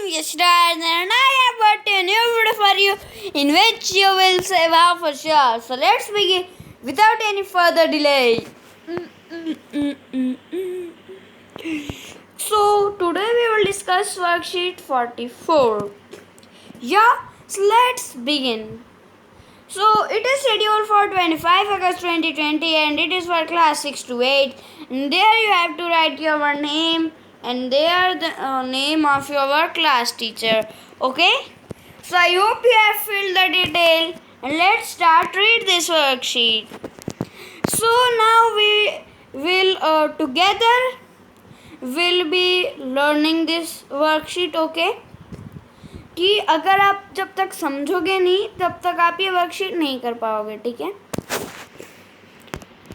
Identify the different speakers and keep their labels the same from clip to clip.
Speaker 1: Yashiraj and I have got a new video for you in which you will say wow for sure. So let's begin without any further delay. So today we will discuss worksheet 44. Yeah, so let's begin. So it is scheduled for 25 August 2020 and it is for class 6 to 8. And there you have to write your name and there the name of your class teacher. Okay? So I hope you have filled the detail and let's start read this worksheet. So now we will together will be learning this worksheet. Okay? कि अगर आप जब तक समझोगे नहीं तब तक आप ये वर्कशीट नहीं कर पाओगे. ठीक है.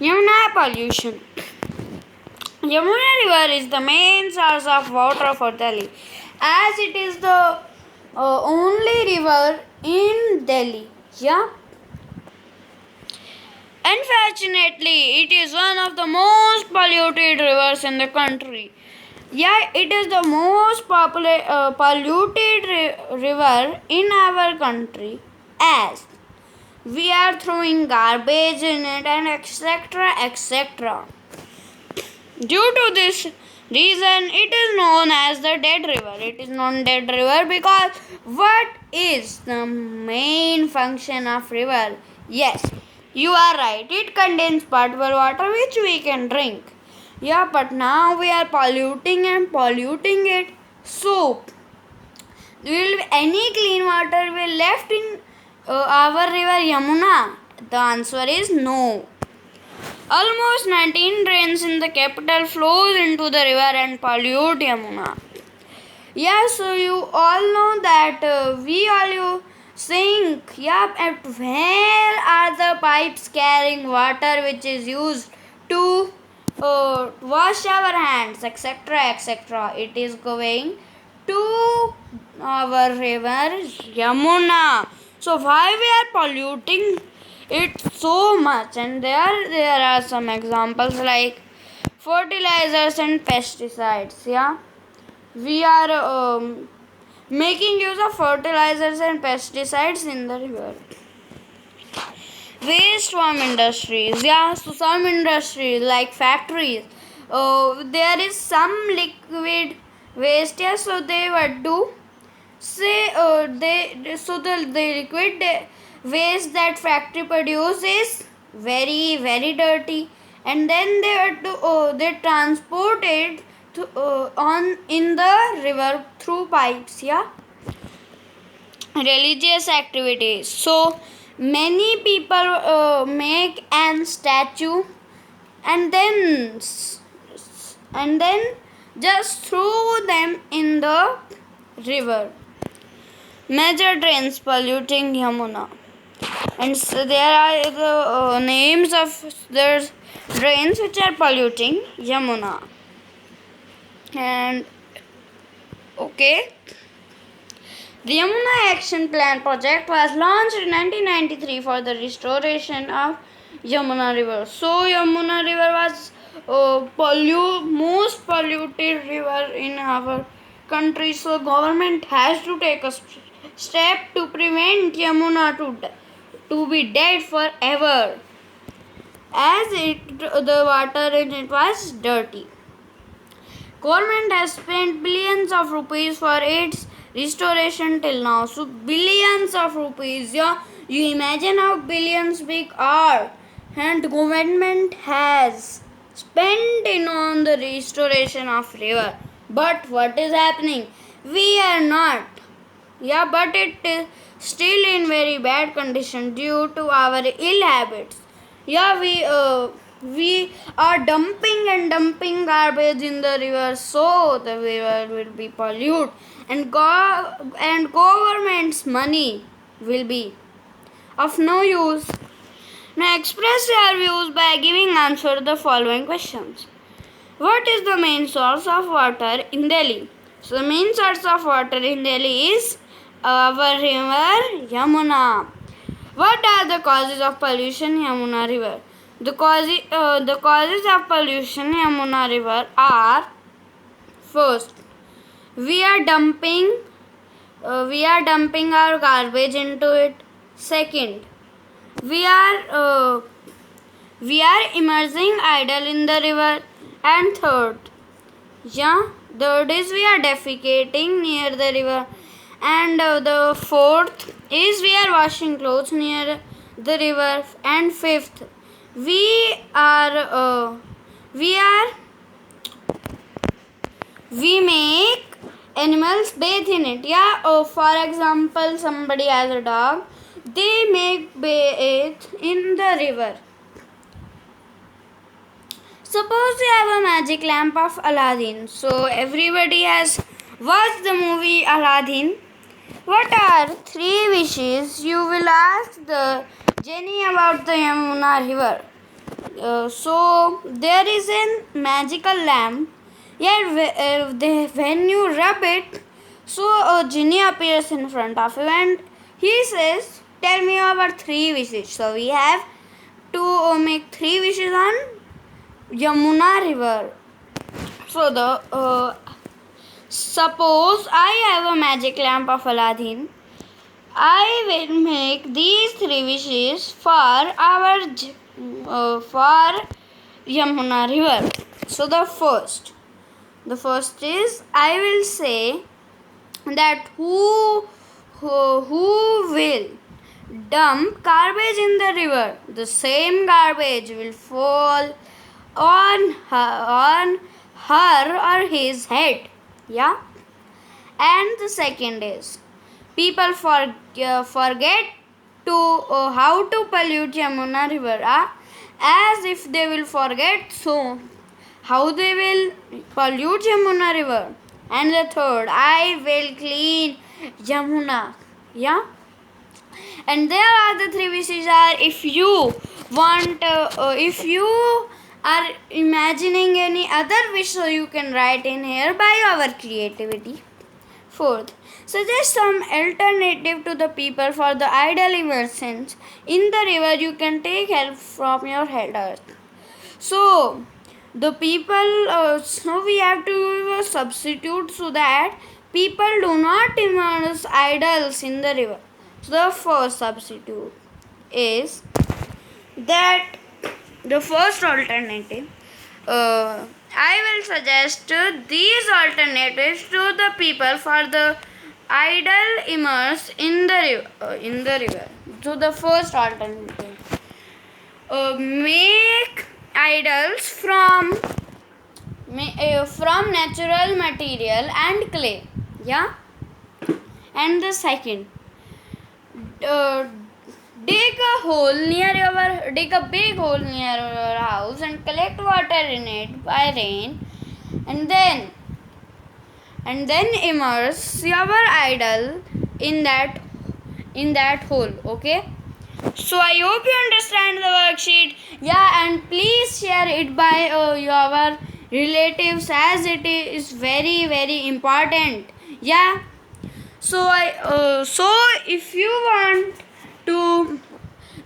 Speaker 1: Yamuna pollution. Yamuna river is the main source of water for Delhi, as it is the only river in Delhi. Yeah. Unfortunately, it is one of the most polluted rivers in the country. Yeah, it is the most polluted river in our country, as we are throwing garbage in it and etc. Due to this reason, it is known as the dead river. It is known dead river because what is the main function of river? Yes, you are right. It contains potable water which we can drink. Yeah, but now we are polluting it. So, will any clean water be left in our river Yamuna? The answer is no. Almost 19 drains in the capital flows into the river and pollute Yamuna. Yeah, so you all know that we all think, yeah, at where are the pipes carrying water which is used to wash our hands, etc. It is going to our river Yamuna. So why we are polluting it so much? And there are some examples like fertilizers and pesticides. Yeah, we are making use of fertilizers and pesticides in the river. Waste from industries. Yeah, so some industries like factories, there is some liquid waste. Yeah, so they what do say the liquid waste that factory produces is very dirty, and then they transport it to, on in the river through pipes. Yeah. Religious activities. So many people make an statue and then just throw them in the river. Major drains polluting Yamuna, and so there are the names of the drains which are polluting Yamuna. And okay, the Yamuna Action Plan project was launched in 1993 for the restoration of Yamuna River. So Yamuna River was most polluted river in our country. So government has to take a step to prevent Yamuna to be dead forever, as the water in it was dirty. Government has spent billions of rupees for its restoration till now. So billions of rupees. Yeah, you imagine how billions big are, and government has spent on the restoration of river. But what is happening? We are not. Yeah, but it is still in very bad condition due to our ill habits. Yeah, we are dumping garbage in the river, so the river will be polluted, and government's money will be of no use. Now express your views by giving answer to the following questions. What is the main source of water in Delhi? So the main source of water in Delhi is our river Yamuna. What are the causes of pollution in Yamuna River? The causes of pollution in Yamuna River are: first, we are dumping we are dumping our garbage into it. Second, we are immersing idle in the river. And third is we are defecating near the river. And the fourth is we are washing clothes near the river. And fifth, we make animals bathe in it. For example, somebody has a dog, they make bathe in the river. Suppose you have a magic lamp of Aladdin. So everybody has watched the movie Aladdin. What are 3 wishes you will ask the genie about the Yamuna river? So there is a magical lamp. When you rub it, so a genie appears in front of you and he says, "Tell me our 3 wishes." So we have to make 3 wishes on Yamuna river. So suppose I have a magic lamp of Aladdin. I will make these 3 wishes for Yamuna river. So the first is I will say that who will dump garbage in the river, the same garbage will fall on her or his head. And the second is people forget to how to pollute Yamuna river, as if they will forget, so how they will pollute Yamuna river. And the third, I will clean Yamuna. And there are the 3 wishes are, if you are imagining any other wish, so you can write in here by our creativity. Fourth, suggest some alternative to the people for the idle immersions in the river. You can take help from your elders. So the people, so we have to do a substitute so that people do not immerse idols in the river. So the first substitute is that the first alternative, I will suggest these alternatives to the people for the idle immerse in the river. So the first alternative, make idols from natural material and clay. And the second, dig a big hole near your house and collect water in it by rain, and then immerse your idol in that hole. Okay, so I hope you understand the worksheet. And please share it by your relatives, as it is very, very important. So if you want to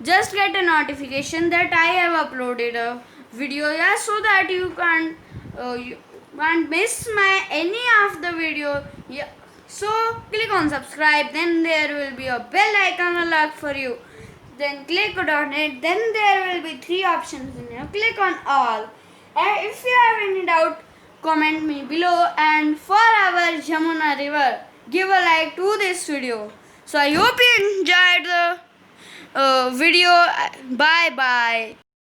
Speaker 1: just get a notification that I have uploaded a video, so that you can't miss any of the video. So click on subscribe, then there will be a bell icon unlocked for you, then click on it, then there will be 3 options in here. Click on all, and if you have any doubt, comment me below. And for our Yamuna river, give a like to this video. So I hope you enjoyed the video. Bye bye.